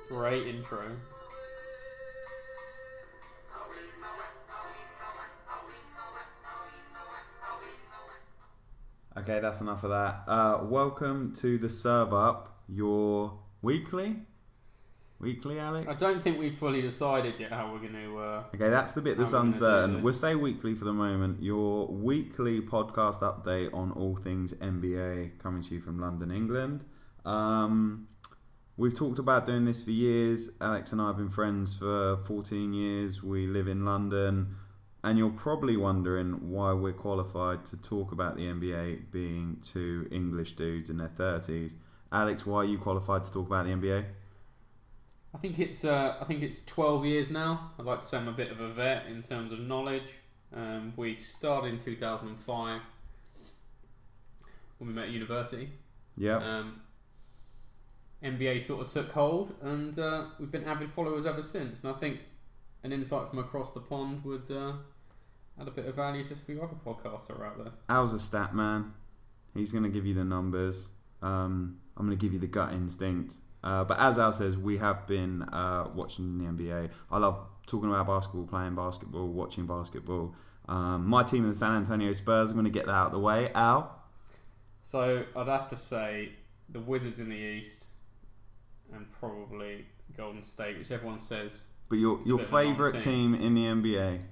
Great intro. Okay, that's enough of that. Welcome to the Serve Up, your weekly, Alex? I don't think we've fully decided yet how we're going to... Okay, that's the bit that's uncertain. We'll say weekly for the moment. Your weekly podcast update on all things NBA, coming to you from London, England. We've talked about doing this for years. Alex and I have been friends for 14 years. We live in London. And you're probably wondering why we're qualified to talk about the NBA being two English dudes in their 30s. Alex, why are you qualified to talk about the NBA? I think it's 12 years now. I'd like to say I'm a bit of a vet in terms of knowledge. We started in 2005 when we met at university. Yeah. NBA sort of took hold, and we've been avid followers ever since. And I think an insight from across the pond would add a bit of value just for your other podcasts that are out there. Al's a stat man. He's going to give you the numbers. I'm going to give you the gut instinct. But as Al says, we have been watching the NBA. I love talking about basketball, playing basketball, watching basketball. My team, the San Antonio Spurs, I'm going to get that out of the way. Al? So I'd have to say the Wizards in the East and probably Golden State, which everyone says. But your favourite team in the NBA?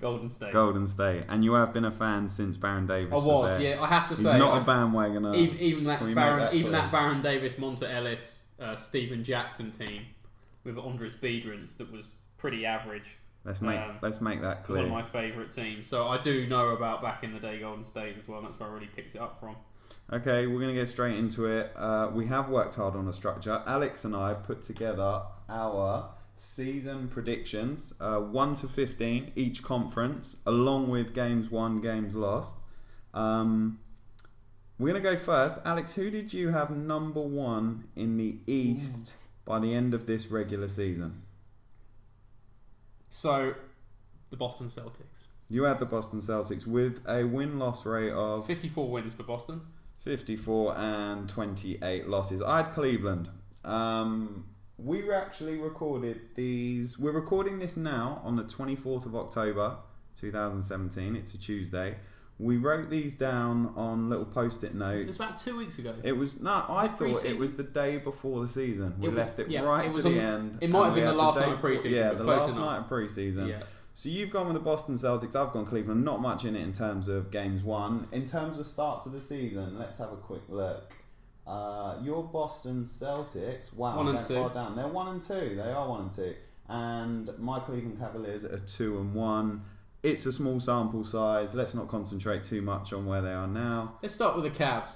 Golden State. Golden State. And you have been a fan since Baron Davis was there. Yeah. I have to say. He's not a bandwagoner. Even that Baron Davis, Monta Ellis, Steven Jackson team with Andres Biedrins that was pretty average. Let's make that clear. One of my favourite teams. So I do know about back in the day Golden State as well. And that's where I really picked it up from. Okay, we're going to get straight into it. We have worked hard on a structure. Alex and I put together our season predictions, 1 to 15, each conference, along with games won, games lost. We're going to go first. Alex, who did you have number one in the East by the end of this regular season? So, the Boston Celtics. You had the Boston Celtics with a win-loss rate of 54 wins for Boston. 54 and 28 losses. I had Cleveland. We actually recorded these. We're recording this now on the 24th of October 2017. It's a Tuesday. We wrote these down on little post-it notes. It was about 2 weeks ago. I thought it was the day before the season. We left it right to the end. It might have been the last night of pre-season. Yeah, the last night of pre-season. Yeah. So you've gone with the Boston Celtics, I've gone Cleveland. Not much in it in terms of games won. In terms of starts of the season, let's have a quick look. Your Boston Celtics, wow, 1 and 2. Far down. They're 1 and 2. They are 1 and 2. And my Cleveland Cavaliers are 2 and 1. It's a small sample size. Let's not concentrate too much on where they are now. Let's start with the Cavs.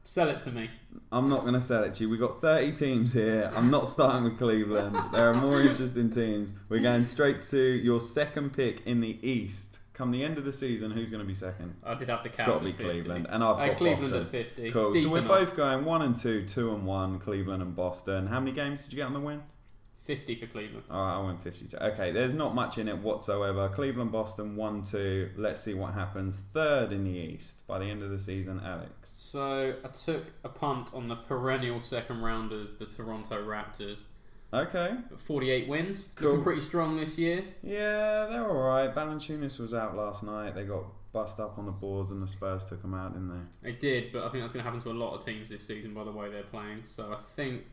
Sell it to me. I'm not going to sell it to you. We've got 30 teams here. I'm not starting with Cleveland. There are more interesting teams. We're going straight to your second pick in the East. Come the end of the season, who's going to be second? I did have the Cavs. It's got to be 50. Cleveland. And I've got Cleveland Boston. at 50. Cool. Deep so we're enough. both going 1 and 2, 2 and 1, Cleveland and Boston. How many games did you get on the win? 50 for Cleveland. Alright, I went 52. Okay, there's not much in it whatsoever. Cleveland, Boston, 1-2. Let's see what happens. Third in the East by the end of the season, Alex. So I took a punt on the perennial second rounders, the Toronto Raptors. Okay. 48 wins. Cool. Looking pretty strong this year. Yeah, they're alright. Valanciunas was out last night. They got bust up on the boards and the Spurs took them out, didn't they? They did, but I think that's going to happen to a lot of teams this season by the way they're playing. So I think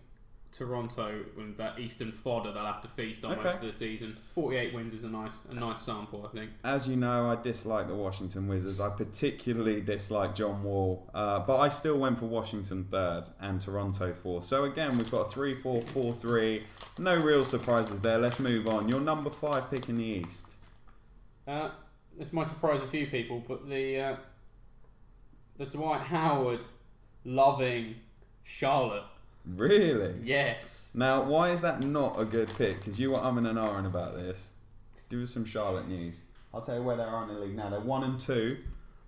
Toronto, with that Eastern fodder, they'll have to feast on most of the season. 48 wins is a nice sample, I think. As you know, I dislike the Washington Wizards. I particularly dislike John Wall. But I still went for Washington third and Toronto fourth. So again, we've got 3-4, 4-3. No real surprises there. Let's move on. Your number 5 pick in the East. This might surprise a few people, but the Dwight Howard loving Charlotte. Really? Yes. Now, why is that not a good pick? Because you were umming and ahhing about this. Give us some Charlotte news. I'll tell you where they are in the league now. They're 1 and 2.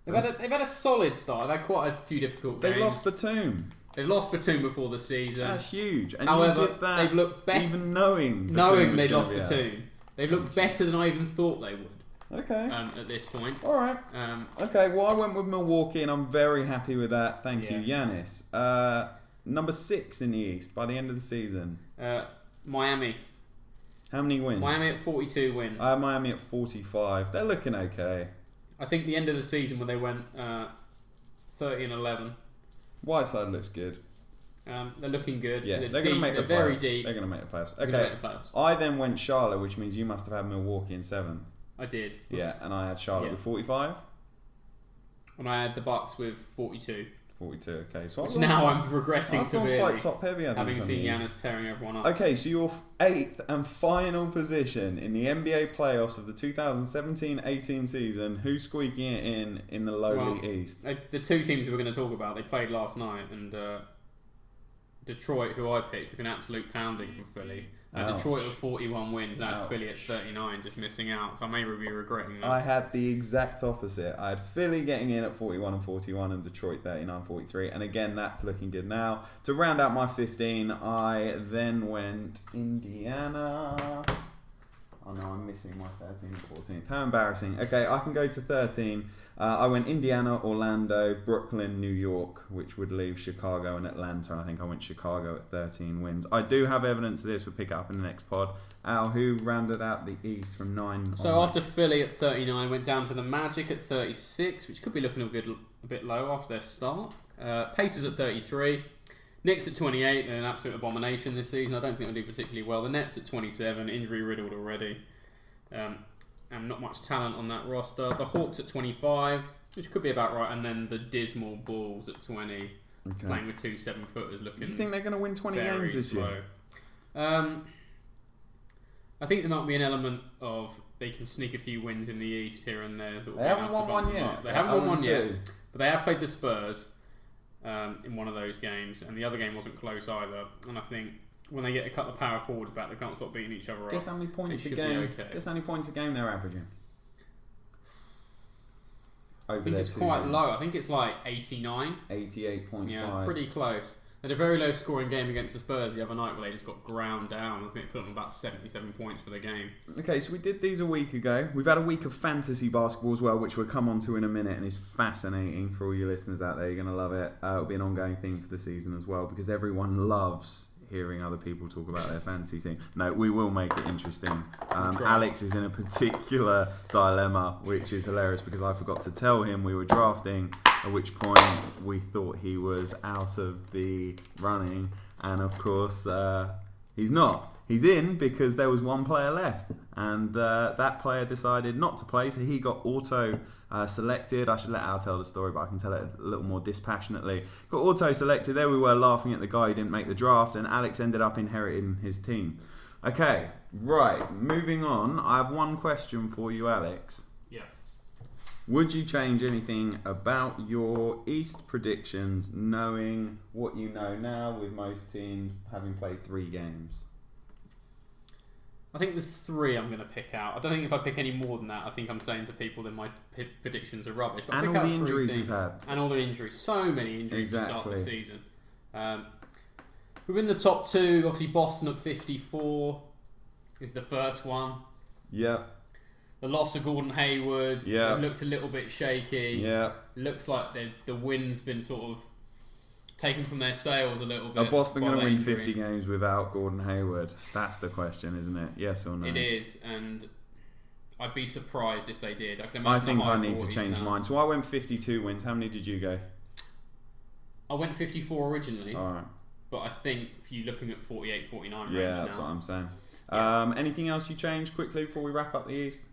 They've had a solid start. They've had quite a few difficult games. They lost Batum. They've lost Batum before the season. That's huge. And However, you did that they've looked better. even knowing They lost Batum. They've looked better than I even thought they would. Okay. At this point. All right. Okay, well, I went with Milwaukee, and I'm very happy with that. Thank you, Giannis. Number 6 in the East by the end of the season. Miami. How many wins? Miami at 42 wins. Miami at 45. They're looking okay. I think the end of the season when they went 30-11. Whiteside looks good. They're looking good. Yeah, they're going to make the playoffs. They're very deep. They're going to make the playoffs. They're Okay. make the playoffs. I then went Charlotte, which means you must have had Milwaukee in 7. I did. Yeah, and I had Charlotte with 45. And I had the Bucks with 42. 42, okay. So which now I'm regretting I've severely. quite top heavy, I think, having seen Giannis tearing everyone up. Okay, so your 8th and final position in the NBA playoffs of the 2017-18 season. Who's squeaking it in the lowly East? The two teams we're going to talk about, they played last night, and Detroit, who I picked, took an absolute pounding from Philly. Detroit with 41 wins, now Philly at 39, just missing out. So I may be regretting that. I had the exact opposite. I had Philly getting in at 41 and 41 and Detroit 39-43. And again, that's looking good now. To round out my 15, I then went Indiana. Oh no, I'm missing my 13 and 14. How embarrassing. Okay, I can go to 13. I went Indiana, Orlando, Brooklyn, New York, which would leave Chicago and Atlanta. I think I went Chicago at 13 wins. I do have evidence of this. We'll pick it up in the next pod. Al, who rounded out the East from 9? So after Philly at 39, went down to the Magic at 36, which could be looking a bit low after their start. Pacers at 33. Knicks at 28, they're an absolute abomination this season. I don't think they'll do particularly well. The Nets at 27, injury riddled already. And not much talent on that roster. The Hawks at 25, which could be about right. And then the dismal Bulls at 20, playing with 2 7-footers looking. Do you think they're going to win 20 games this year? I think there might be an element of they can sneak a few wins in the East here and there. They haven't won one yet. They haven't won one yet. But they have played the Spurs in one of those games. And the other game wasn't close either. And I think when they get a couple of power forwards back, they can't stop beating each other up. Guess how many points a game? Guess how many points a game they're averaging? I think it's quite low. I think it's like 89. 88.5. Yeah, pretty close. They had a very low scoring game against the Spurs the other night where they just got ground down. I think they put them about 77 points for the game. Okay, so we did these a week ago. We've had a week of fantasy basketball as well, which we'll come on to in a minute, and it's fascinating for all you listeners out there. You're going to love it. It'll be an ongoing theme for the season as well, because everyone loves hearing other people talk about their fantasy team. No, we will make it interesting. Alex is in a particular dilemma, which is hilarious because I forgot to tell him we were drafting, at which point we thought he was out of the running, and of course he's not. He's in because there was one player left, and that player decided not to play, so he got auto-selected. I should let Al tell the story, but I can tell it a little more dispassionately. Got auto-selected. There we were laughing at the guy who didn't make the draft, and Alex ended up inheriting his team. Okay, right, moving on. I have one question for you, Alex. Yeah. Would you change anything about your East predictions, knowing what you know now with most teams having played 3 games? I think there's 3 I'm going to pick out. I don't think if I pick any more than that, I think I'm saying to people that my predictions are rubbish. But and pick all out the injuries 3 teams. we've had. And all the injuries. So many injuries to start the season. Within the top 2, obviously Boston at 54 is the first one. Yeah. The loss of Gordon Hayward. Yeah. It looked a little bit shaky. Yeah. Looks like the wind's been sort of taken from their sails a little bit. Are Boston going to win 50 games without Gordon Hayward? That's the question, isn't it? Yes or no? It is, and I'd be surprised if they did. I think I need to change mine. So I went 52 wins. How many did you go? I went 54 originally. All right. But I think if you're looking at 48, 49 range yeah, that's now. what I'm saying. Yeah. Anything else you changed quickly before we wrap up the East?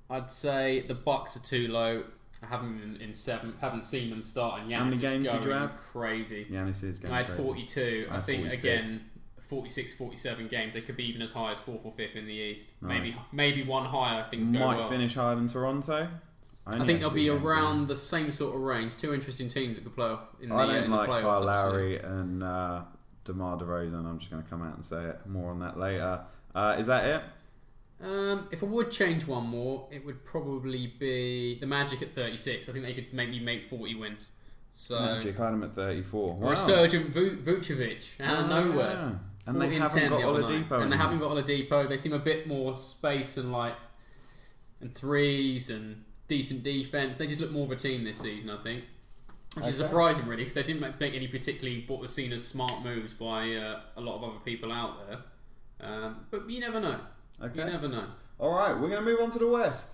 I'd say the Bucks are too low. I haven't in 7th. Haven't seen them start. And Giannis how many games is going did you have? Crazy. Giannis is going I had crazy. 42. I think 46. again, 46, 47 games. They could be even as high as 4th or 5th in the East. Nice. Maybe one higher. Things go Might well. finish higher than Toronto. I think they'll be around the same sort of range. 2 interesting teams that could play off in the playoffs. I don't like Kyle Lowry and DeMar DeRozan. I'm just going to come out and say it. More on that later. Is that it? If I would change one more, it would probably be the Magic at 36. I think they could maybe make 40 wins. So Magic, I had them at 34. Wow. Resurgent Vucevic out of nowhere. Yeah. And 40 they and haven't 10 got the other Oladipo night. And they anymore. haven't got Oladipo. They seem a bit more space and threes and decent defense. They just look more of a team this season, I think. Which is surprising, really, because they didn't make any particularly what was seen as smart moves by a lot of other people out there. But you never know. Okay. You never know. All right, we're going to move on to the West.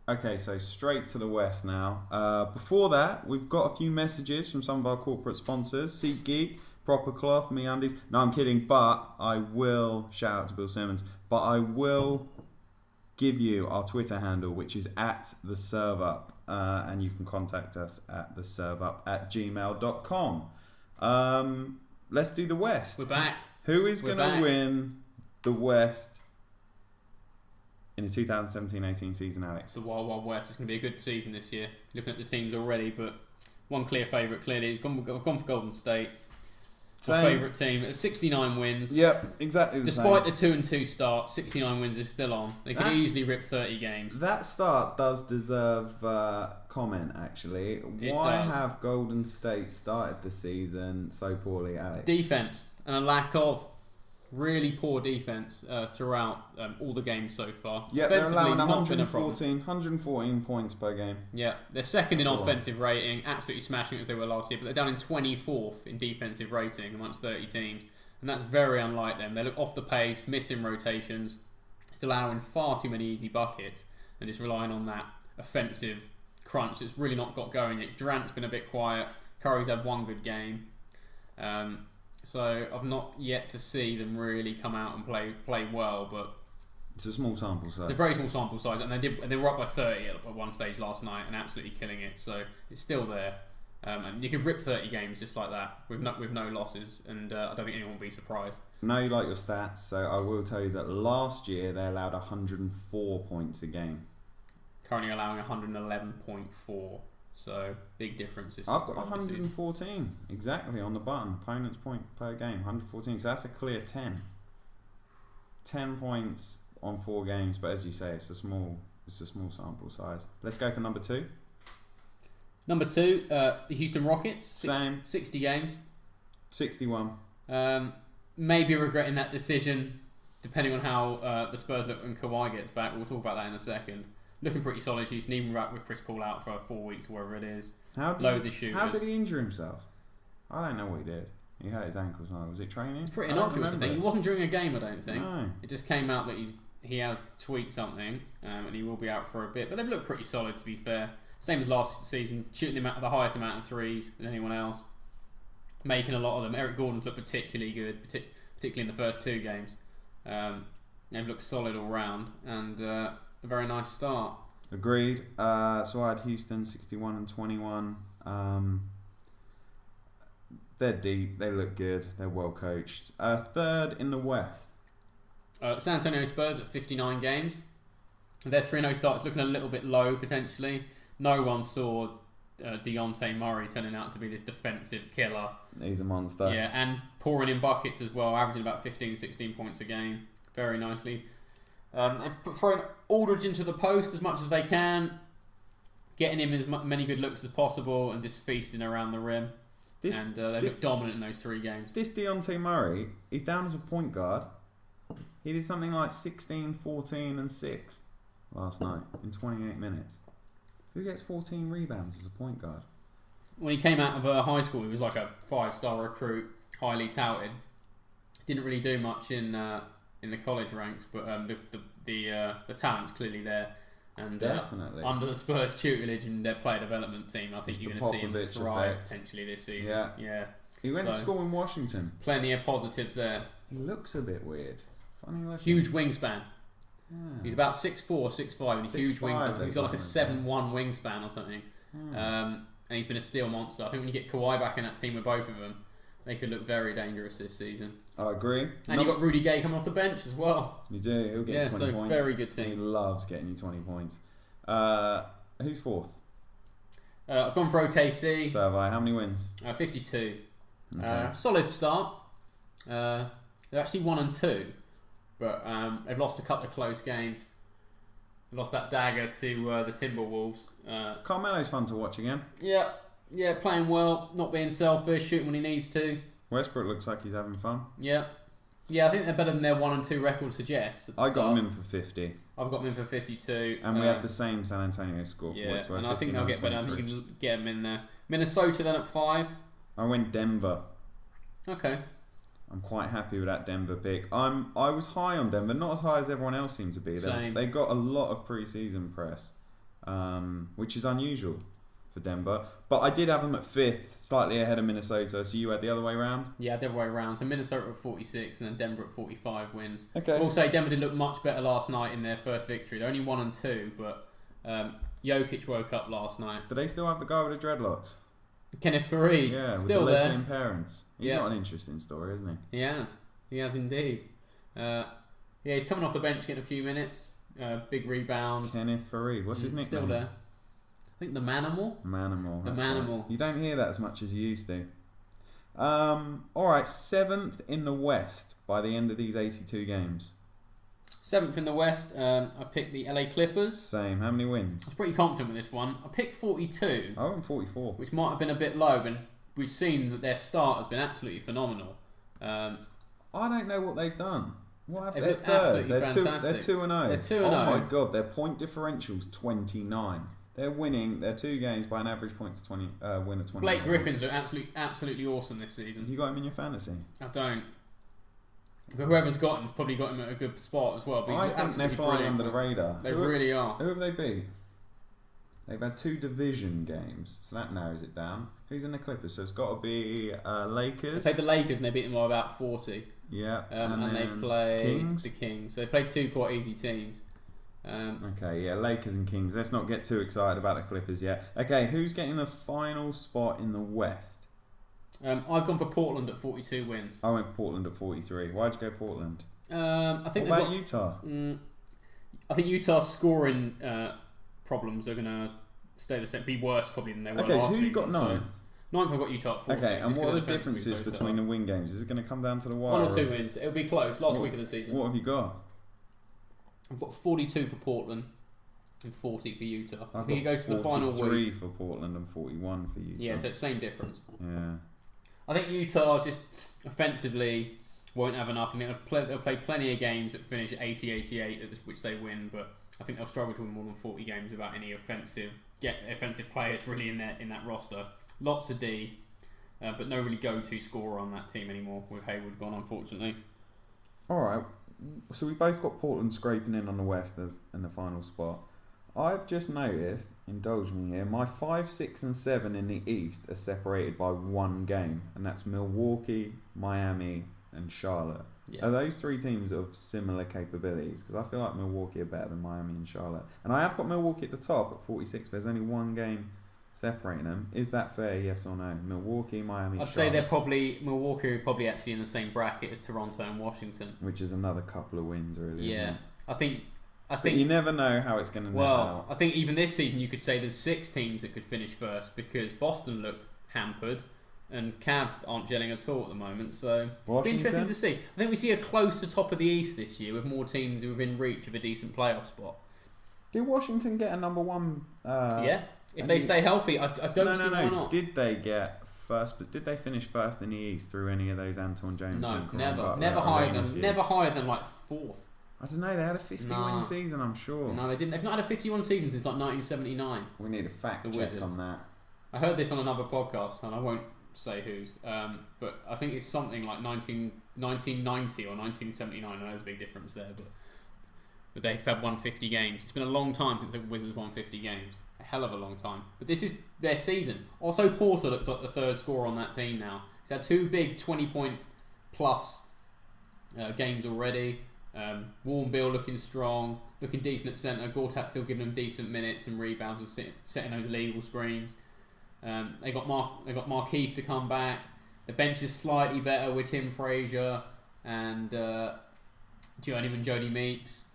Okay, so straight to the West now. Before that, we've got a few messages from some of our corporate sponsors. SeatGeek, Proper Cloth, MeUndies. No, I'm kidding, but I will, shout out to Bill Simmons, but I will give you our Twitter handle, which is @theserveup, and you can contact us at theserveup@gmail.com. Let's do the West. We're back. Who is going to win the West in the 2017-18 season, Alex? The Wild Wild West. It's going to be a good season this year. Looking at the teams already, but one clear favourite clearly. I've gone for Golden State. My favourite team at 69 wins. Yep, exactly the Despite same. the 2-2 start, 69 wins is still on. They could easily rip 30 games. That start does deserve comment, actually. Why have Golden State started the season so poorly, Alex? Defense and a lack of really poor defense throughout all the games so far. Yeah, they're allowing 114 points per game. Yeah, they're second in offensive rating, absolutely smashing it as they were last year, but they're down in 24th in defensive rating amongst 30 teams, and that's very unlike them. They look off the pace, missing rotations, just allowing far too many easy buckets, and just relying on that offensive crunch that's really not got going yet. Durant's been a bit quiet, Curry's had one good game. So I've not yet to see them really come out and play well, but it's a small sample size. It's a very small sample size, and they were up by 30 at one stage last night and absolutely killing it. So it's still there, and you could rip 30 games just like that with no losses, and I don't think anyone will be surprised. I know you like your stats, so I will tell you that last year they allowed 104 points a game. Currently allowing 111.4. So big differences. I've got 114 exactly on the button. Opponent's point per game, 114. So that's a clear 10. 10 points on 4 games, but as you say, it's a small sample size. Let's go for number 2. Number 2, the Houston Rockets. Same. 60 games. 61. Maybe regretting that decision, depending on how the Spurs look when Kawhi gets back. We'll talk about that in a second. Looking pretty solid. He's even back with Chris Paul out for 4 weeks, wherever it is. Loads of shooters. How did he injure himself? I don't know what he did. He hurt his ankles. Was it training? It's pretty innocuous, I think. It wasn't during a game, I don't think. No. It just came out that he has tweaked something, and he will be out for a bit. But they've looked pretty solid, to be fair. Same as last season, shooting the highest amount of threes than anyone else. Making a lot of them. Eric Gordon's looked particularly good, particularly in the first 2 games. They've looked solid all round, and a very nice start. Agreed. So I had Houston 61 and 21. They're deep. They look good. They're well coached. Third in the West. San Antonio Spurs at 59 games. Their 3-0 start is looking a little bit low potentially. No one saw Dejounte Murray turning out to be this defensive killer. He's a monster. Yeah, and pouring in buckets as well, averaging about 15, 16 points a game. Very nicely. Throwing Aldridge into the post as much as they can, getting him as many good looks as possible, and just feasting around the rim. They look dominant in those 3 games. This Dejounte Murray, he's down as a point guard. He did something like 16, 14 and 6 last night in 28 minutes. Who gets 14 rebounds as a point guard? When he came out of high school, he was like a 5-star recruit, highly touted. Didn't really do much in the college ranks, but the talent's clearly there. And definitely under the Spurs tutelage and their player development team, I think you're going to see him thrive potentially this season. Yeah. He went to school in Washington. Plenty of positives there. He looks a bit weird. Funny looking. Huge wingspan. Yeah. He's about 6'4", 6'5", and a huge wingspan. He's got like a 7'1" wingspan or something. And he's been a steel monster. I think when you get Kawhi back in that team with both of them, they could look very dangerous this season. I agree. And you got Rudy Gay coming off the bench as well. You do. He'll get 20 points. Very good team. He loves getting you 20 points. Who's 4th? I've gone for OKC. So have I. How many wins? 52. Okay. Solid start. They're actually 1 and 2, but they've lost a couple of close games. lost that dagger to the Timberwolves. Carmelo's fun to watch again. Yeah, playing well, not being selfish, shooting when he needs to. Westbrook looks like he's having fun. Yeah, I think they're better than their 1 and 2 record suggests. I got them in for 50. I've got them in for 52. And we have the same San Antonio score. Yeah, for and I think they'll get better. I think you 23. can get them in there. Minnesota then at 5. I went Denver. Okay. I'm quite happy with that Denver pick. I was high on Denver, not as high as everyone else seemed to be. Same. They got a lot of pre-season press, which is unusual for Denver. But I did have them at 5th, slightly ahead of Minnesota. So you had the other way around? Yeah, the other way around. So Minnesota at 46 and then Denver at 45 wins. Okay. I will say Denver did look much better last night in their first victory. They're only 1 and 2, but Jokic woke up last night. Do they still have the guy with the dreadlocks? Kenneth Fareed, Yeah, still with the there. lesbian parents. He's Yeah. got an interesting story, isn't he? He has indeed. He's coming off the bench, getting a few minutes. Big rebound. Kenneth Fareed. What's his nickname? Still there. I think the Manimal. Manimal. The that's Manimal. right. You don't hear that as much as you used to. Alright, 7th in the West by the end of these 82 games. 7th in the West, I picked the LA Clippers. Same. How many wins? I was pretty confident with this one. I picked 42, I went 44. which might have been a bit low, but we've seen that their start has been absolutely phenomenal. I don't know what they've done. What have They've they? looked absolutely fantastic. They're 2 and 0. They're 2 and Oh 0. my god, their point differential's 29. They're winning their 2 games by an average points 20 win of 20. Blake Griffin's looked absolutely awesome this season. You got him in your fantasy? I don't. But whoever's got him's probably got him at a good spot as well. But he's I think they're absolutely flying brilliant. under the radar. They really are. Who have they beat? They've had 2 division games, so that narrows it down. Who's in the Clippers? So it's got to be They Lakers. played the Lakers and they beat them by about 40. Yeah, And they then played Kings. the Kings. So they played 2 quite easy teams. Okay, yeah, Lakers and Kings. Let's not get too excited about the Clippers yet. Okay, who's getting the final spot in the West? I've gone for Portland at 42 wins. I went for Portland at 43. Why'd you go Portland? I think What they've about Utah? I think Utah's scoring problems are going to stay the same, be worse probably than they were Okay, so last who season. you got 9th? 9th I've got Utah at 40. Okay, and just what are the 'cause defense will be differences so between the stellar. win games? Is it going to come down to the wire? 1 or 2 wins. It'll be close. Last week of the season. What have you got? I've got 42 for Portland and 40 for Utah. I I've think it got goes to the final 43 week. for Portland and 41 for Utah. Yeah, so it's same difference. Yeah. I think Utah just offensively won't have enough. I mean, they'll play plenty of games that finish 80-88, which they win, but I think they'll struggle to win more than 40 games without any offensive players really in that roster. Lots of D, but no really go-to scorer on that team anymore with Hayward gone, unfortunately. All right. So we both got Portland scraping in on the West in the final spot. I've just noticed, indulge me here, my 5, 6 and 7 in the East are separated by 1 game, and that's Milwaukee, Miami and Charlotte. Yeah. Are those 3 teams of similar capabilities? Because I feel like Milwaukee are better than Miami and Charlotte. And I have got Milwaukee at the top at 46, but there's only 1 game separating them. Is that fair, yes or no? Milwaukee, Miami, I'd Charlotte. say Milwaukee are probably actually in the same bracket as Toronto and Washington. Which is another couple of wins, really. Yeah, Isn't it? I But think. you never know how it's going to net out. I think even this season you could say there's 6 teams that could finish first because Boston look hampered and Cavs aren't gelling at all at the moment. So it'll be interesting to see. I think we see a closer top of the East this year with more teams within reach of a decent playoff spot. Did Washington get a number 1? Yeah, if they stay healthy, I don't see why not. Did they get first? But did they finish first in the East through any of those Anton Jones? No, and Caron never Butler higher arenas than years? like 4th. I don't know. They had a 50-win season, I'm sure. No, they didn't. They've not had a 51 season since like 1979. We need a fact The check Wizards. on that. I heard this on another podcast, and I won't say whose, but I think it's something like 1990 or 1979. I know there's a big difference there, but they've had won 50 games. It's been a long time since the Wizards won 50 games. A hell of a long time. But this is their season. Also, Porter looks like the 3rd scorer on that team now. He's had 2 big 20-point plus games already. Warren Beal looking strong, looking decent at centre. Gortat still giving them decent minutes and rebounds and setting those illegal screens. They got Markeith to come back. The bench is slightly better with Tim Frazier and Journeyman Jody Meeks.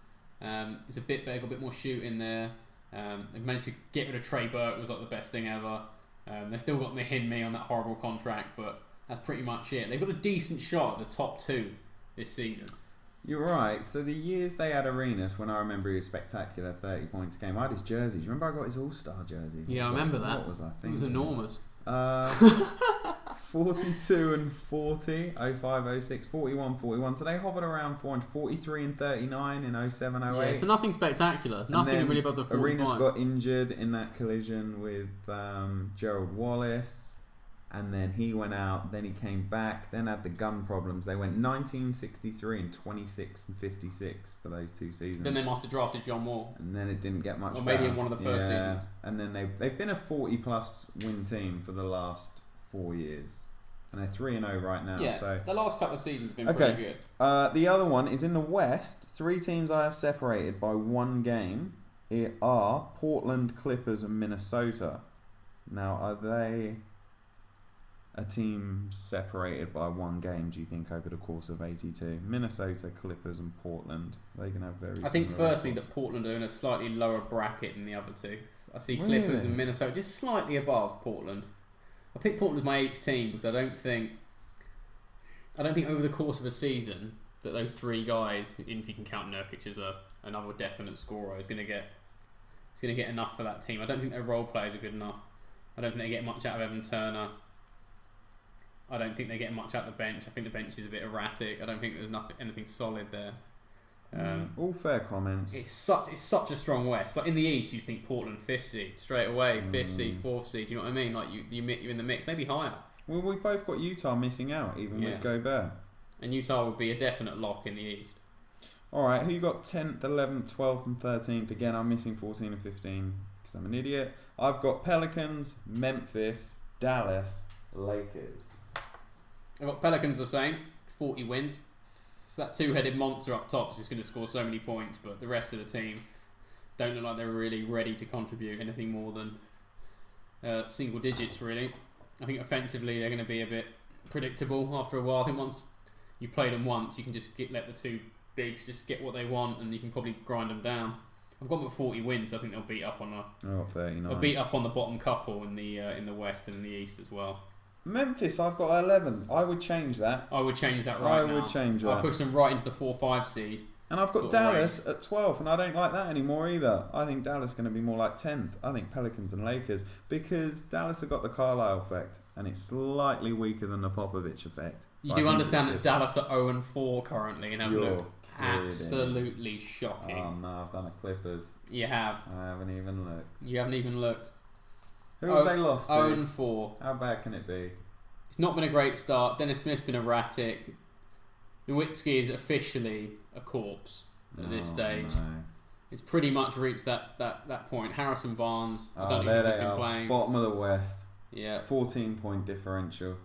It's a bit better, got a bit more shooting there. They've managed to get rid of Trey Burke, was like the best thing ever. They've still got Mahinmi on that horrible contract, but that's pretty much it. They've got a decent shot at the top 2 this season. You're right. So the years they had Arenas, when I remember he was spectacular, 30 points a game, I had his jerseys. Remember I got his All-Star jersey? Yeah, I remember that. What was I thinking? It was enormous. 42 and 40, 05, 06, 41, 41. So they hovered around 443 and 39 in 07, 08. Yeah, so nothing spectacular. Nothing really above the 45. Arenas got injured in that collision with Gerald Wallace. And then he went out, then he came back, then had the gun problems. They went 1963 and 26 and 56 for those 2 seasons. Then they must have drafted John Wall. And then it didn't get much better. Or maybe in one of the first seasons. And then they've been a 40-plus win team for the last 4 years. And they're 3-0 right now. Yeah, so the last couple of seasons have been pretty good. The other one is in the West. 3 teams I have separated by 1 game are Portland, Clippers and Minnesota. Now, are they a team separated by 1 game, do you think, over the course of 82? Minnesota, Clippers and Portland, they can have very I think firstly records. that Portland are in a slightly lower bracket than the other 2. I see Clippers and Minnesota just slightly above Portland. I picked Portland as my 8th team because I don't think over the course of a season that those 3 guys, if you can count Nurkic as another definite scorer, is going to get enough for that team. I don't think their role players are good enough. I don't think they get much out of Evan Turner. I don't think they get much out of the bench. I think the bench is a bit erratic. I don't think there's anything solid there. All fair comments. It's such a strong West. Like in the East, you think Portland 5th seed straight away, 5th seed, 4th seed. You know what I mean? Like you're in the mix, maybe higher. Well, we've both got Utah missing out, even with Gobert. And Utah would be a definite lock in the East. All right, who you got 10th, 11th, 12th, and 13th? Again, I'm missing 14 and 15 because I'm an idiot. I've got Pelicans, Memphis, Dallas, Lakers. I've got Pelicans the same, 40 wins. That 2-headed monster up top is just going to score so many points, but the rest of the team don't look like they're really ready to contribute anything more than single digits, really. I think offensively they're going to be a bit predictable after a while. I think once you've played them once, you can just let the 2 bigs just get what they want, and you can probably grind them down. I've got them at 40 wins. So I think they'll beat up on 39. They'll beat up on the bottom couple in the West and in the East as well. Memphis, I've got 11. I would change that. I would change that right now. I would change that. I'll push them right into the 4-5 seed. And I've got Dallas at 12, and I don't like that anymore either. I think Dallas is going to be more like 10th. I think Pelicans and Lakers, because Dallas have got the Carlisle effect, and it's slightly weaker than the Popovich effect. You do understand that Dallas are 0-4 currently and have looked kidding. Absolutely shocking. Oh no, I've done a Clippers. You have. I haven't even looked. You haven't even looked. Who have they lost to? 0-4. How bad can it be? It's not been a great start. Dennis Smith's been erratic. Nowitzki is officially a corpse at this stage. No. It's pretty much reached that point. Harrison Barnes, I don't there even think they he's been are. playing. Bottom of the West. Yeah. 14-point differential.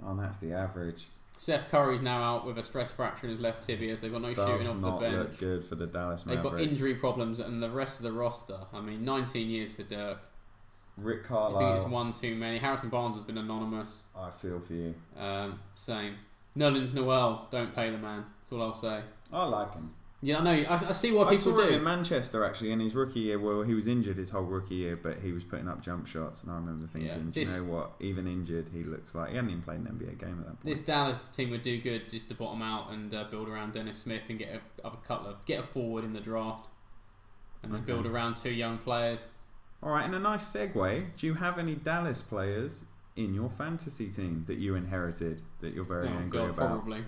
Oh, that's the average. Seth Curry's now out with a stress fracture in his left tibia, so they've got no shooting off the bench. Does not look good for the Dallas Mavericks. They've got injury problems, and the rest of the roster. I mean, 19 years for Dirk. Rick I Carlisle. think it's one too many. Harrison Barnes has been anonymous. I feel for you. Same. Nerlens Noel, don't pay the man. That's all I'll say. I like him. Yeah, I know. I see what people do. I saw do. him in Manchester actually in his rookie year. Well, he was injured his whole rookie year, but he was putting up jump shots, and I remember thinking, do you know what? Even injured, he looks like he hadn't even played an NBA game at that point. This Dallas team would do good just to bottom out and build around Dennis Smith and get a forward in the draft, and then build around 2 young players. All right, and a nice segue. Do you have any Dallas players in your fantasy team that you inherited that you're very angry about? Probably.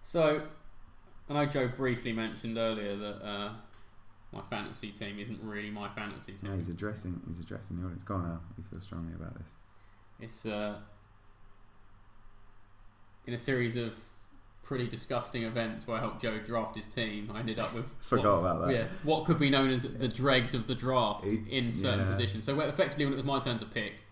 So, I know Joe briefly mentioned earlier that my fantasy team isn't really my fantasy team. No, he's addressing the audience. Go on now. You feel strongly about this. It's in a series of pretty disgusting events where I helped Joe draft his team. I ended up with forgot about that. Yeah, what could be known as the dregs of the draft in certain positions. So effectively, when it was my turn to pick,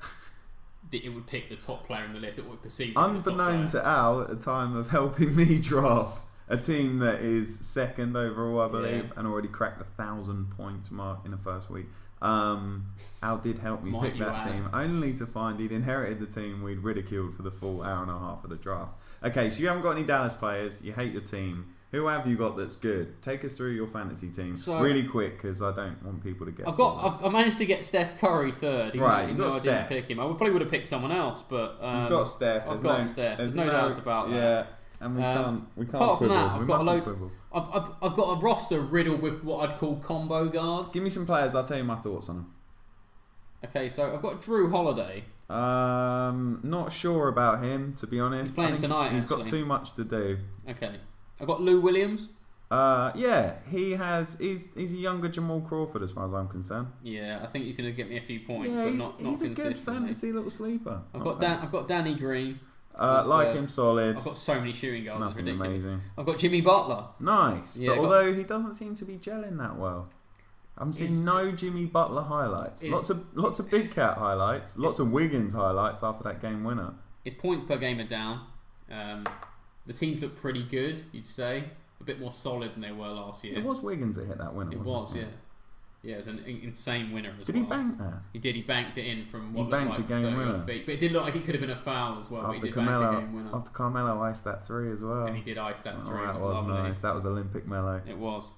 it would pick the top player in the list. It would perceive. Unbeknown to Al, at the time of helping me draft a team that is second overall, I believe, and already cracked the 1,000 points mark in the first week. Al did help me pick that team, only to find he'd inherited the team we'd ridiculed for the full hour and a half of the draft. Okay, so you haven't got any Dallas players. You hate your team. Who have you got that's good? Take us through your fantasy team really quick, because I don't want people to get. I managed to get Steph Curry third. Right, you got Steph. I didn't pick him. I probably would have picked someone else, but you've got Steph. I've got Steph. There's no doubt about that. Yeah, And we can't apart from quibble. that, We mustn't quibble. I've got a roster riddled with what I'd call combo guards. Give me some players. I'll tell you my thoughts on them. Okay, so I've got Drew Holiday. Not sure about him, to be honest. He's playing tonight. He's got too much to do. Okay, I've got Lou Williams. Yeah, he has. He's a younger Jamal Crawford, as far as I'm concerned. Yeah, I think he's going to get me a few points, Yeah, but not he's a good consistently. fantasy little sleeper. I've got Danny Green. Like him solid. I've got so many shooting guards. Nothing it's ridiculous. amazing. I've got Jimmy Butler. Nice, Yeah, but although he doesn't seem to be gelling that well. I'm seeing no Jimmy Butler highlights. Lots of Big Cat highlights. Lots of Wiggins highlights after that game winner. His points per game are down. The teams look pretty good, you'd say. A bit more solid than they were last year. It was Wiggins that hit that winner. It was, yeah. Yeah, it was an insane winner as well. Did he bank that? He did. He banked it in from what He banked looked a like game 30 winner. feet. But it did look like it could have been a foul as well. But he After did bank a game winner. After Carmelo iced that 3 as well. And he did ice that 3. That It was lovely. nice. That was Olympic Melo. It was.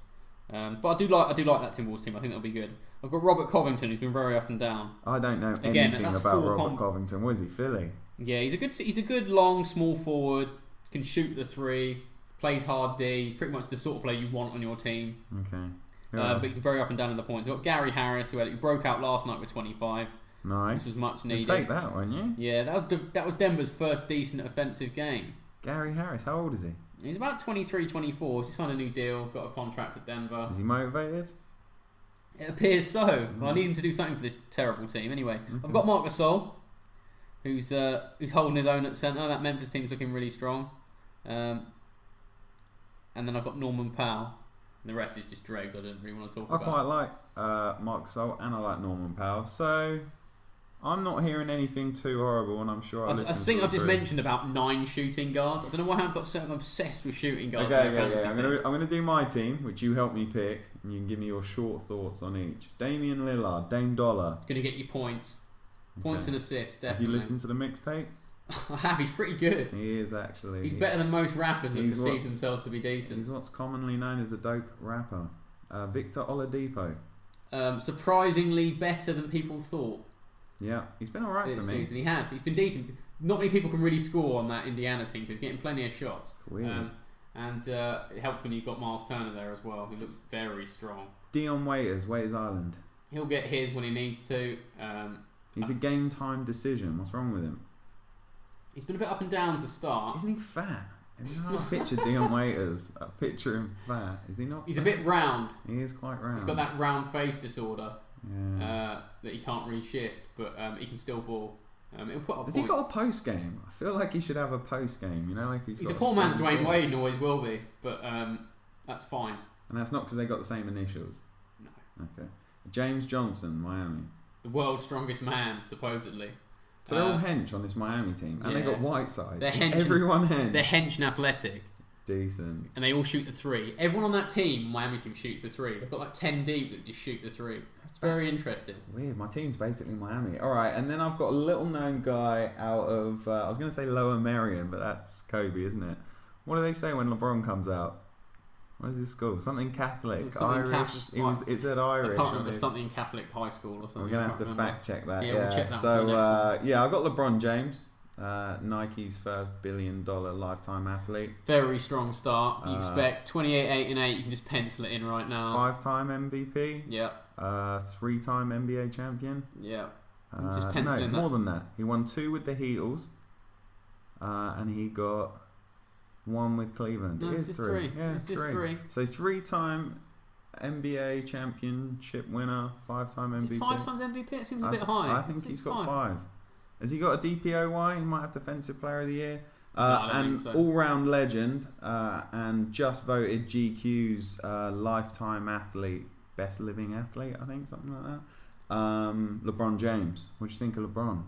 But I do like that Timberwolves team. I think that'll be good. I've got Robert Covington, who's been very up and down. I don't know Again, anything that's about full Robert Covington. What is he, Philly? Yeah, he's a good long small forward. Can shoot the 3. Plays hard D. He's pretty much the sort of player you want on your team. Okay. But he's very up and down in the points. We've got Gary Harris, who broke out last night with 25. Nice. Which was much needed. You'd take that, wouldn't you? Yeah, that was Denver's first decent offensive game. Gary Harris, how old is he? He's about 23, 24. He's signed a new deal, got a contract at Denver. Is he motivated? It appears so. Well, I need him to do something for this terrible team. Anyway, I've got Marc Gasol, who's holding his own at centre. That Memphis team's looking really strong. And then I've got Norman Powell. And the rest is just dregs I don't really want to talk about. I quite like Marc Gasol and I like Norman Powell. So I'm not hearing anything too horrible, and I'm sure I think I've just mentioned about 9 shooting guards. I don't know why I've got so obsessed with shooting guards. Okay. I'm gonna do my team, which you helped me pick, and you can give me your short thoughts on each. Damian Lillard, Dame Dollar. Gonna get you points and assists. Definitely. Have you listened to the mixtape? I have. He's pretty good. He is actually. He's better than most rappers that perceive themselves to be decent. He's what's commonly known as a dope rapper. Victor Oladipo. Surprisingly better than people thought. Yeah, he's been alright for me. Season. He has. He's been decent. Not many people can really score on that Indiana team, so he's getting plenty of shots. Weird. And it helps when you've got Miles Turner there as well, who looks very strong. Dion Waiters, Waiters Island. He'll get his when he needs to. He's a game time decision. What's wrong with him? He's been a bit up and down to start. Isn't he fat? Have you not pictured Dion Waiters? I picture him fat. Is he not? He's fat? a bit round. He is quite round. He's got that round face disorder Yeah. that he can't really shift, but he can still ball. He'll put up Has points. he got a post game? I feel like he should have a post game. You know, like he's a got poor man's strong Dwayne ball. Wade and always will be, but that's fine. And that's not because they got the same initials. No. Okay. James Johnson, Miami. The world's strongest man, supposedly. So they're all hench on this Miami team, and they got Whiteside. They're hench. Everyone hench. They're hench and athletic. Decent. And they all shoot the 3. Everyone on that team, Miami team, shoots the 3. They've got like 10 deep that just shoot the 3. It's very interesting. Weird. My team's basically Miami. All right, and then I've got a little-known guy out of I was going to say Lower Merion, but that's Kobe, isn't it? What do they say when LeBron comes out? What is his school? Something Catholic, Something Irish. Catholic. It said I Irish. can't remember, something Catholic high school or something. We're gonna have to fact check that. Yeah, we'll check that so for the next one. I've got LeBron James, Nike's first $1 billion lifetime athlete. Very strong start. You Uh, expect 28, 8 and 8. You can just pencil it in right now. 5-time MVP. Yeah. 3-time NBA champion. Yeah. Just pencil in that. More than that. He won 2 with the Heatles, and he got 1 with Cleveland. No, it it's is just 3. three. Yeah, It's just 3. So 3-time NBA championship winner, 5-time Is it MVP. 5 times MVP? It seems a bit high. I think he's got 5. Has he got a DPOY? He might have Defensive Player of the Year. I don't And think so. all-round legend, and just voted GQ's lifetime athlete, best living athlete, I think, something like that. LeBron James. What do you think of LeBron?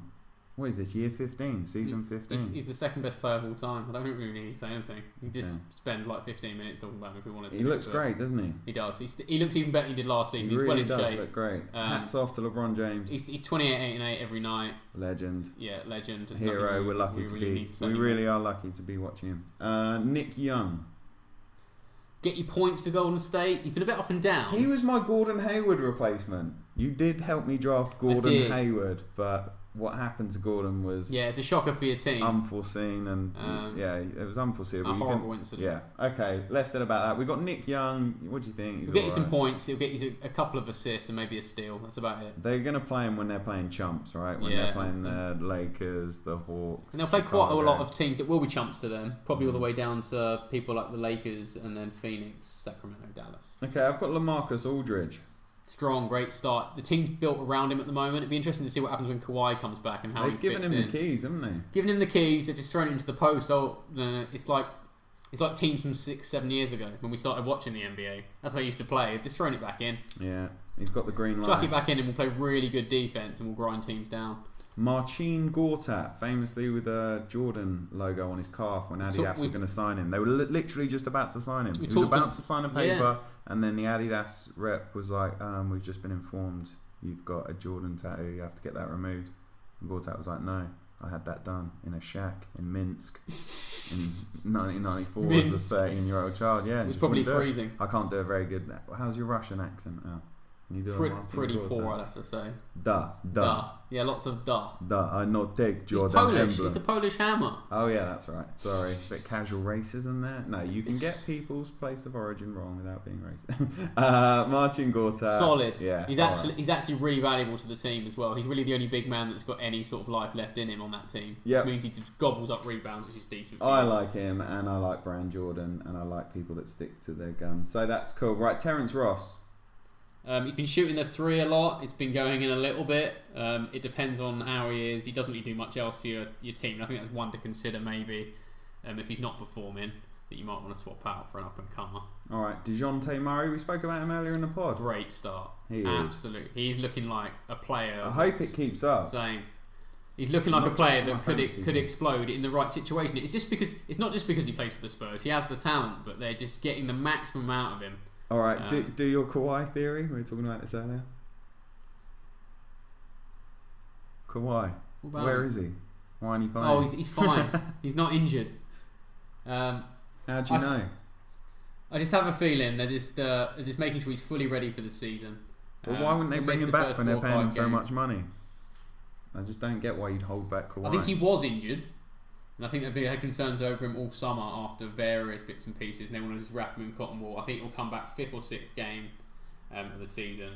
What is this, year 15, season 15? He's the second best player of all time. I don't think we really need to say anything. You just spend like 15 minutes talking about him if we wanted to. He looks great, doesn't he? He does. He looks even better than he did last season. He He's really well in does shape. look great. Hats off to LeBron James. He's 28, 8 and 8 every night. Legend. Yeah, legend. Hero. We're lucky to be. We really are lucky to be watching him. Nick Young. Get your points for Golden State. He's been a bit up and down. He was my Gordon Hayward replacement. You did help me draft Gordon Hayward, but what happened to Gordon was it's a shocker for your team. Unforeseen and it was unforeseeable. A horrible incident. Yeah. Okay. Less said about that. We got Nick Young. What do you think? He'll get you some points. He'll get you a couple of assists and maybe a steal. That's about it. They're going to play him when they're playing chumps, right? When they're playing the Lakers, the Hawks. And they'll play quite a lot of teams that will be chumps to them. Probably all the way down to people like the Lakers and then Phoenix, Sacramento, Dallas. Okay, I've got LaMarcus Aldridge. Strong, great start. The team's built around him at the moment. It'd be interesting to see what happens when Kawhi comes back and how They've given him the keys, haven't they? Given him the keys, they've just thrown it into the post. It's like teams from 6-7 years ago when we started watching the NBA. That's how they used to play. They've just thrown it back in. Yeah, he's got the green light. Chuck it back in and we'll play really good defense and we'll grind teams down. Marcin Gortat, famously with a Jordan logo on his calf when Adidas was going to sign him. They were literally just about to sign him. He was about to sign a paper, and then the Adidas rep was like, we've just been informed you've got a Jordan tattoo, you have to get that removed. And Gortat was like, no, I had that done in a shack in Minsk in 1994 as a 13-year-old child. Yeah, it was probably freezing. I can't do a very good... How's your Russian accent? Oh. You do pretty poor, I'd have to say. Da. Yeah, lots of da. I not take Jordan. He's Polish. Emblem. He's the Polish hammer. Oh yeah, that's right. Sorry, a bit casual racism there. No, you can get people's place of origin wrong without being racist. Marcin Gortat. Solid. Yeah. He's actually really valuable to the team as well. He's really the only big man that's got any sort of life left in him on that team. Yeah. Which means he just gobbles up rebounds, which is decent. I like him, and I like Brand Jordan, and I like people that stick to their guns. So that's cool. Right, Terence Ross. He's been shooting the three a lot. It's been going in a little bit. It depends on how he is. He doesn't really do much else for your team. I think that's one to consider maybe if he's not performing that you might want to swap out for an up-and-comer. All right, DeJounte Murray. We spoke about him earlier in the pod. Great start. He is. Absolutely. He's looking like a player. I hope it keeps up. He's looking like a player that could explode in the right situation. It's not just because he plays for the Spurs. He has the talent, but they're just getting the maximum out of him. All right, do your Kawhi theory. We were talking about this earlier. Kawhi, where is he? Why aren't he playing? Oh, he's fine. He's not injured. How do you know? I just have a feeling they're just making sure he's fully ready for the season. Well, why wouldn't they bring him back when they're paying him so much money? I just don't get why you'd hold back Kawhi. I think he was injured. And I think they had concerns over him all summer after various bits and pieces, and they want to just wrap him in cotton wool. I think he'll come back 5th or 6th game of the season.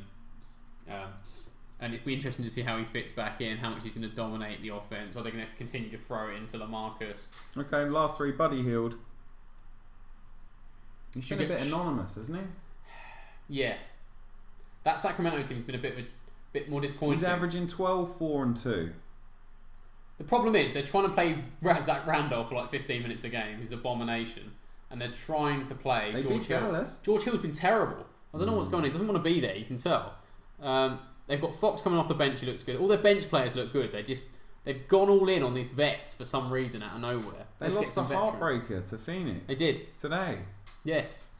And it'll be interesting to see how he fits back in, how much he's going to dominate the offense. Are they going to continue to throw it into LaMarcus? Okay, last three. Buddy Hield. He's been a bit anonymous, hasn't he? Yeah. That Sacramento team's been a bit more disappointing. He's averaging 12, 4 and 2. The problem is they're trying to play Zach Randolph for like 15 minutes a game, who's an abomination, and they're trying to play George Hill. Dallas. George Hill's been terrible. I don't know what's going on. He doesn't want to be there. You can tell. They've got Fox coming off the bench. He looks good. All their bench players look good. They've gone all in on these vets for some reason out of nowhere. They lost a heartbreaker to Phoenix. They did today. Yes.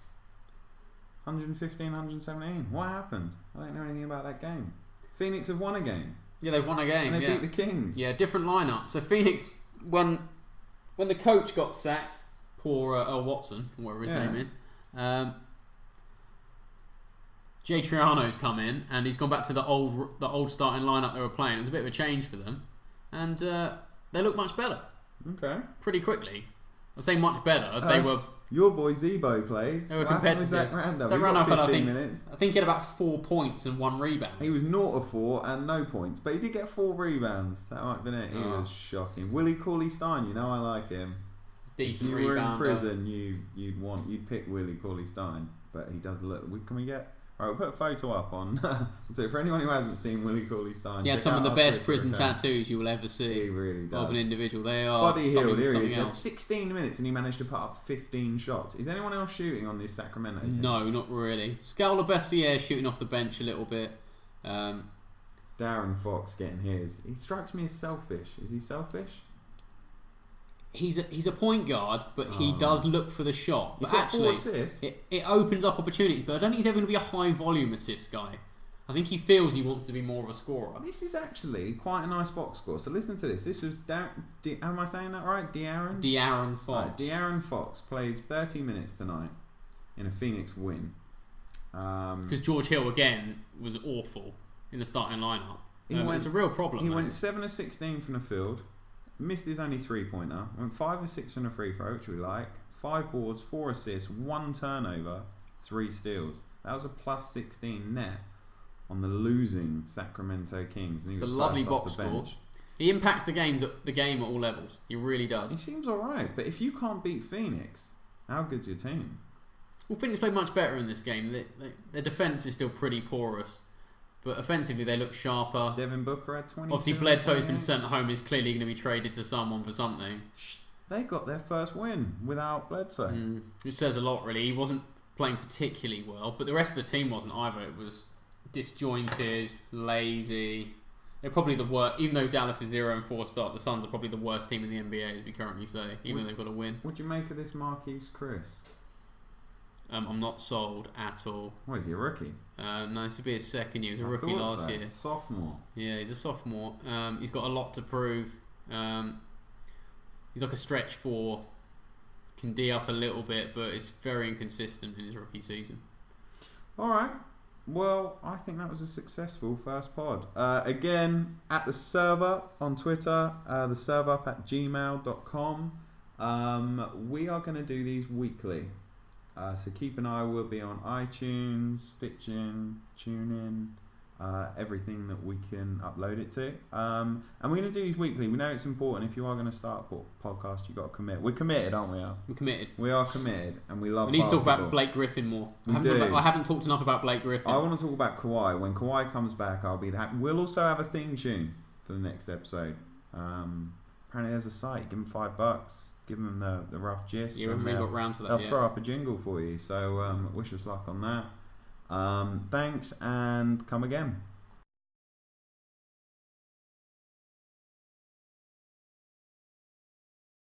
115, 117. What happened? I don't know anything about that game. Phoenix have won a game. Yeah, they've won a game. And they beat the Kings. Yeah, different lineup. So Phoenix, when the coach got sacked, poor Watson, whatever his name is, Jay Triano's come in and he's gone back to the old starting lineup they were playing. It was a bit of a change for them, and they look much better. Okay. Pretty quickly. I say much better. They were. Your boy Zebo played. They were competitive. Zach Randolph had, I think he had about 4 points and 1 rebound. He was 0 of 4 and no points, but he did get 4 rebounds. That might have been it. He was shocking. Willie Cauley-Stein, you know I like him. Decent rebounder. If you were in prison, you'd pick Willie Cauley-Stein, but he does look. Can we get? All right, we'll put a photo up on. So for anyone who hasn't seen Willie Cauley-Stein, yeah, some of the best prison tattoos you will ever see. He really does. Of an individual. They are. Buddy Hield, here he is. He had 16 minutes and he managed to put up 15 shots. Is anyone else shooting on this Sacramento team? No, not really. Scal Labissiere shooting off the bench a little bit. Darren Fox getting his. He strikes me as selfish. Is he selfish? He's a point guard, but he does look for the shot. He's but got actually, 4 assists. It opens up opportunities, but I don't think he's ever going to be a high volume assist guy. I think he feels he wants to be more of a scorer. This is actually quite a nice box score. So listen to this. This was am I saying that right? De'Aaron Fox. Right, De'Aaron Fox played 30 minutes tonight in a Phoenix win. Because George Hill again was awful in the starting lineup. It's a real problem. He mate. went 7 of 16 from the field, missed his only 3-pointer, went 5 of 6 from the free throw, which we like, 5 boards, 4 assists, 1 turnover, 3 steals. That was a plus 16 net on the losing Sacramento Kings. And he It's was a lovely first box off the score. bench. He impacts the game at all levels. He really does. He seems alright, but if you can't beat Phoenix, how good's your team? Well, Phoenix played much better in this game. Their defence is still pretty porous, but offensively they look sharper. Devin Booker had 20. Obviously, Bledsoe's been sent home. Is clearly going to be traded to someone for something. They got their first win without Bledsoe. Which says a lot, really. He wasn't playing particularly well, but the rest of the team wasn't either. It was disjointed, lazy. They're probably the worst. Even though Dallas is 0-4 start, the Suns are probably the worst team in the NBA, as we currently say. Even though they've got a win. What do you make of this Marquise Chris? I'm not sold at all. What is he, a rookie? No, this would be his second year. He was a I rookie thought last so. year. Sophomore. Yeah, he's a sophomore. He's got a lot to prove. He's like a stretch 4. Can D up a little bit, but it's very inconsistent in his rookie season. Alright. Well, I think that was a successful first pod. Again, at the server on Twitter, the serverup@gmail.com. We are going to do these weekly. So keep an eye. We'll be on iTunes, Stitching, TuneIn, everything that we can upload it to. And we're going to do these weekly. We know it's important. If you are going to start a podcast, you've got to commit. We're committed, aren't we, Al? We're committed. We are committed, and we love We need to talk basketball. about Blake Griffin more. We do. I haven't talked enough about Blake Griffin. I want to talk about Kawhi. When Kawhi comes back, I'll be that. We'll also have a theme tune for the next episode. Apparently there's a site. Give them $5. Give them the rough gist. You haven't really got round to that They'll yet. throw up a jingle for you. So wish us luck on that. Thanks, and come again.